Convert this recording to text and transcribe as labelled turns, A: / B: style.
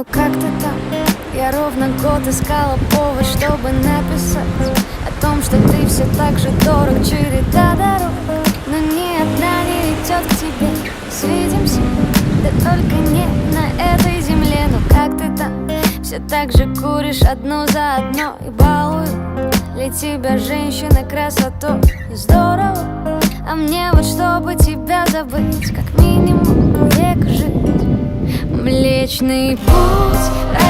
A: Ну как ты там? Я ровно год искала повод, чтобы написать о том, что ты все так же дорог. Череда дорог, но ни одна не идет к тебе. Свидимся, да только не на этой земле. Ну как ты там? Все так же куришь одну за одной и балуют ли тебя женщины красотой? Здорово, а мне вот чтобы тебя забыть, как минимум век жить. Млечный путь